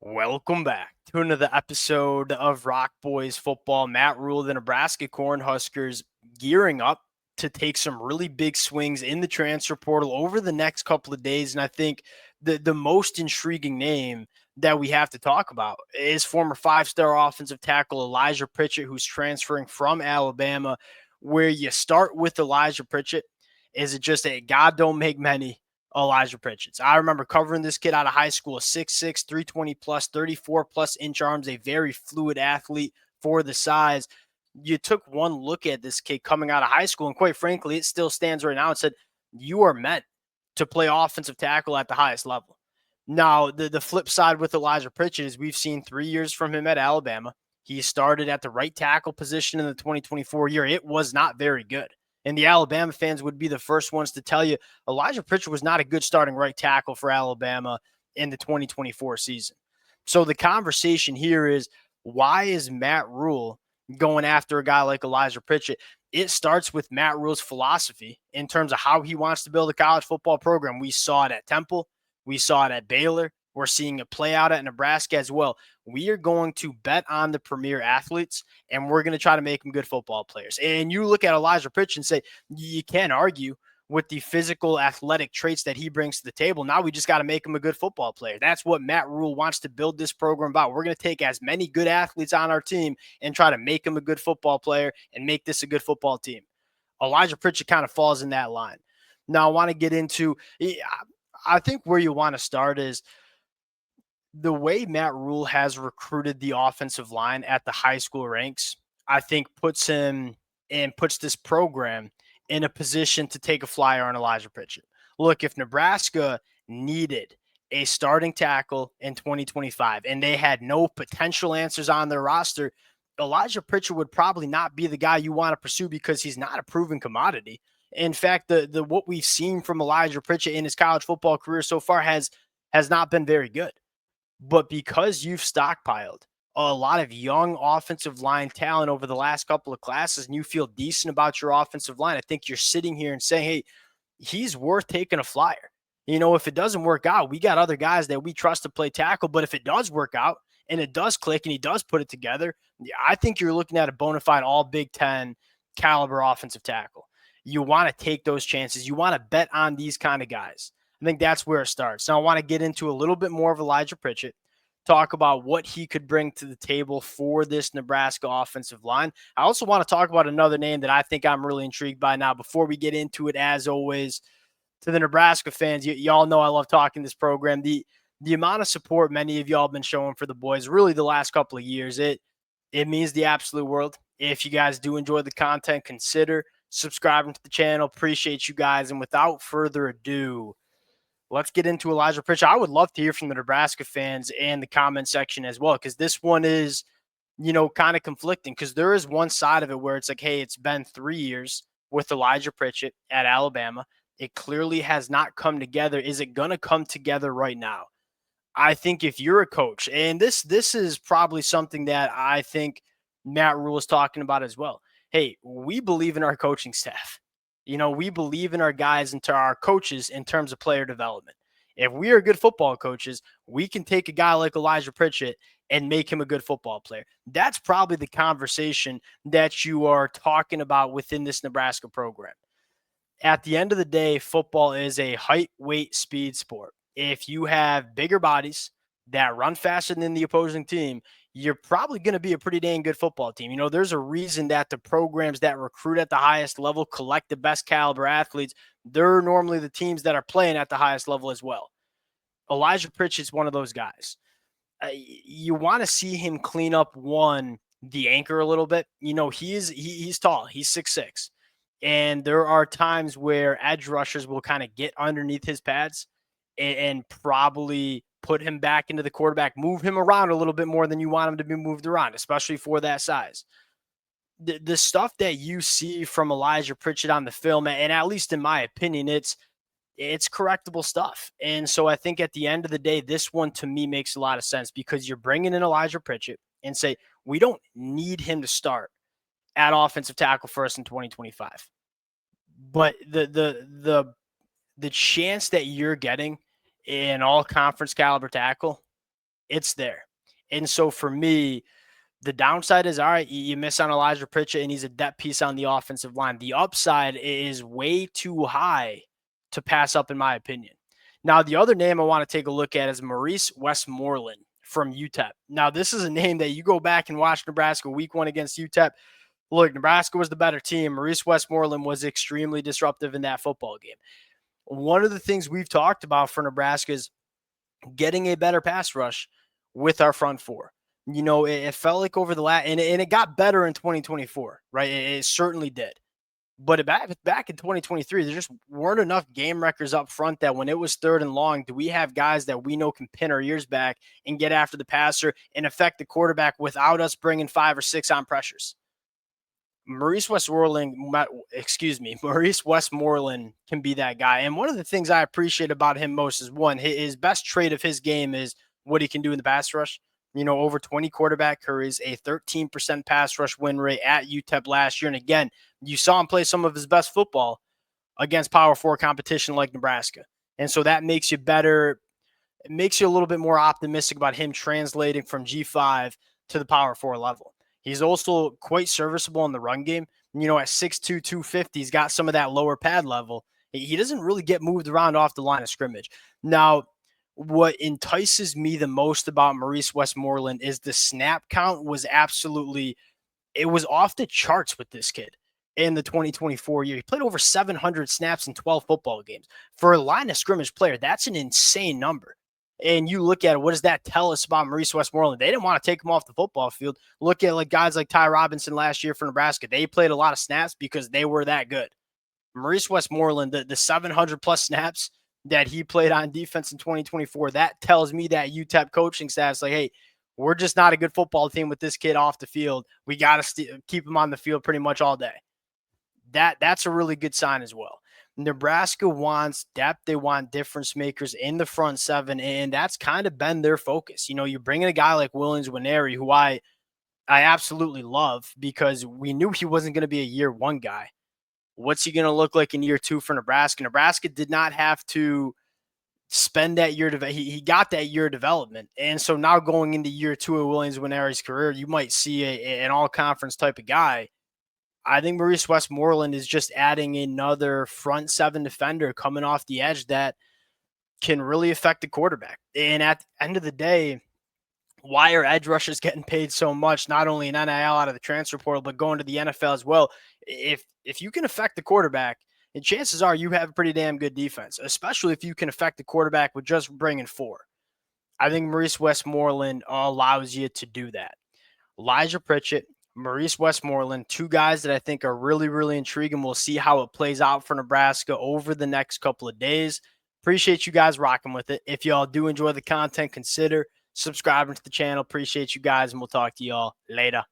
Welcome back to another episode of Rock Boys Football. Matt Rhule, the Nebraska Cornhuskers, gearing up to take some really big swings in the transfer portal over the next couple of days. And I think the most intriguing name that we have to talk about is former five-star offensive tackle Elijah Pritchett, who's transferring from Alabama. Where you start with Elijah Pritchett, is it just a God don't make many Elijah Pritchett. I remember covering this kid out of high school, 6'6", 320 plus, 34 plus inch arms, a very fluid athlete for the size. You took one look at this kid coming out of high school, and quite frankly, it still stands right now and said, you are meant to play offensive tackle at the highest level. Now, the flip side with Elijah Pritchett is we've seen 3 years from him at Alabama. He started at the right tackle position in the 2024 year. It was not very good. And the Alabama fans would be the first ones to tell you Elijah Pritchett was not a good starting right tackle for Alabama in the 2024 season. So the conversation here is, why is Matt Rhule going after a guy like Elijah Pritchett? It starts with Matt Rhule's philosophy in terms of how he wants to build a college football program. We saw it at Temple. We saw it at Baylor. We're seeing it play out at Nebraska as well. We are going to bet on the premier athletes, and we're going to try to make them good football players. And you look at Elijah Pritchett and say, you can't argue with the physical athletic traits that he brings to the table. Now we just got to make him a good football player. That's what Matt Rhule wants to build this program about. We're going to take as many good athletes on our team and try to make him a good football player and make this a good football team. Elijah Pritchett kind of falls in that line. Now I want to get into, I think where you want to start is the way Matt Rhule has recruited the offensive line at the high school ranks. I think puts him and puts this program in a position to take a flyer on Elijah Pritchett. Look, if Nebraska needed a starting tackle in 2025 and they had no potential answers on their roster, Elijah Pritchett would probably not be the guy you want to pursue because he's not a proven commodity. In fact, the what we've seen from Elijah Pritchett in his college football career so far has not been very good. But because you've stockpiled a lot of young offensive line talent over the last couple of classes and you feel decent about your offensive line, I think you're sitting here and saying, hey, he's worth taking a flyer. If it doesn't work out, we got other guys that we trust to play tackle. But if it does work out and it does click and he does put it together, I think you're looking at a bona fide all Big Ten caliber offensive tackle. You want to take those chances. You want to bet on these kind of guys. I think that's where it starts. Now I want to get into a little bit more of Elijah Pritchett, talk about what he could bring to the table for this Nebraska offensive line. I also want to talk about another name that I think I'm really intrigued by now. Before we get into it, as always, to the Nebraska fans, y'all know I love talking this program. The amount of support many of y'all have been showing for the boys really the last couple of years, it means the absolute world. If you guys do enjoy the content, consider subscribing to the channel. Appreciate you guys. And without further ado, let's get into Elijah Pritchett. I would love to hear from the Nebraska fans and the comment section as well, because this one is, kind of conflicting, because there is one side of it where it's like, hey, it's been 3 years with Elijah Pritchett at Alabama. It clearly has not come together. Is it going to come together right now? I think if you're a coach, and this is probably something that I think Matt Rhule is talking about as well. Hey, we believe in our coaching staff. We believe in our guys and to our coaches in terms of player development. If we are good football coaches, we can take a guy like Elijah Pritchett and make him a good football player. That's probably the conversation that you are talking about within this Nebraska program. At the end of the day, football is a height, weight, speed sport. If you have bigger bodies that run faster than the opposing team, you're probably going to be a pretty dang good football team. There's a reason that the programs that recruit at the highest level collect the best caliber athletes. They're normally the teams that are playing at the highest level as well. Elijah Pritchett's one of those guys. You want to see him clean up the anchor a little bit. He's tall. He's 6'6". And there are times where edge rushers will kind of get underneath his pads and probably put him back into the quarterback, move him around a little bit more than you want him to be moved around, especially for that size. The stuff that you see from Elijah Pritchett on the film, and at least in my opinion, it's correctable stuff. And so I think at the end of the day, this one to me makes a lot of sense, because you're bringing in Elijah Pritchett and say, we don't need him to start at offensive tackle first in 2025. But the chance that you're getting an all conference caliber tackle it's there. And so for me, the downside is, all right, you miss on Elijah Pritchett, and he's a depth piece on the offensive line. The upside is way too high to pass up, in my opinion. Now, the other name I want to take a look at is Maurice Westmoreland from UTEP. Now, this is a name that you go back and watch Nebraska week 1 against UTEP. Look, Nebraska was the better team. Maurice Westmoreland was extremely disruptive in that football game. One of the things we've talked about for Nebraska is getting a better pass rush with our front four. It felt like over the last, and it got better in 2024, right? It certainly did. But back in 2023, there just weren't enough game records up front that when it was 3rd and long, do we have guys that we know can pin our ears back and get after the passer and affect the quarterback without us bringing 5 or 6 on pressures? Maurice Westmoreland can be that guy. And one of the things I appreciate about him most is, one, his best trait of his game is what he can do in the pass rush. Over 20 quarterback hurries, a 13% pass rush win rate at UTEP last year. And again, you saw him play some of his best football against Power 4 competition like Nebraska. And so that makes you better. It makes you a little bit more optimistic about him translating from G5 to the Power 4 level. He's also quite serviceable in the run game. At 6'2", 250, he's got some of that lower pad level. He doesn't really get moved around off the line of scrimmage. Now, what entices me the most about Maurice Westmoreland is the snap count was it was off the charts with this kid in the 2024 year. He played over 700 snaps in 12 football games. For a line of scrimmage player, that's an insane number. And you look at it, what does that tell us about Maurice Westmoreland? They didn't want to take him off the football field. Look at guys like Ty Robinson last year for Nebraska. They played a lot of snaps because they were that good. Maurice Westmoreland, the 700-plus snaps that he played on defense in 2024, that tells me that UTEP coaching staff's like, hey, we're just not a good football team with this kid off the field. We got to keep him on the field pretty much all day. That's a really good sign as well. Nebraska wants depth. They want difference makers in the front seven, and that's kind of been their focus. You bring in a guy like Williams-Nwaneri, who I absolutely love because we knew he wasn't going to be a year 1 guy. What's he going to look like in year 2 for Nebraska? Nebraska did not have to spend that year. He got that year of development. And so now going into year 2 of Williams-Nwaneri's career, you might see an all-conference type of guy. I think Maurice Westmoreland is just adding another front 7 defender coming off the edge that can really affect the quarterback. And at the end of the day, why are edge rushers getting paid so much, not only in NIL out of the transfer portal, but going to the NFL as well? If you can affect the quarterback, and chances are you have a pretty damn good defense, especially if you can affect the quarterback with just bringing 4. I think Maurice Westmoreland allows you to do that. Elijah Pritchett, Maurice Westmoreland, 2 guys that I think are really, really intriguing. We'll see how it plays out for Nebraska over the next couple of days. Appreciate you guys rocking with it. If y'all do enjoy the content, consider subscribing to the channel. Appreciate you guys, and we'll talk to y'all later.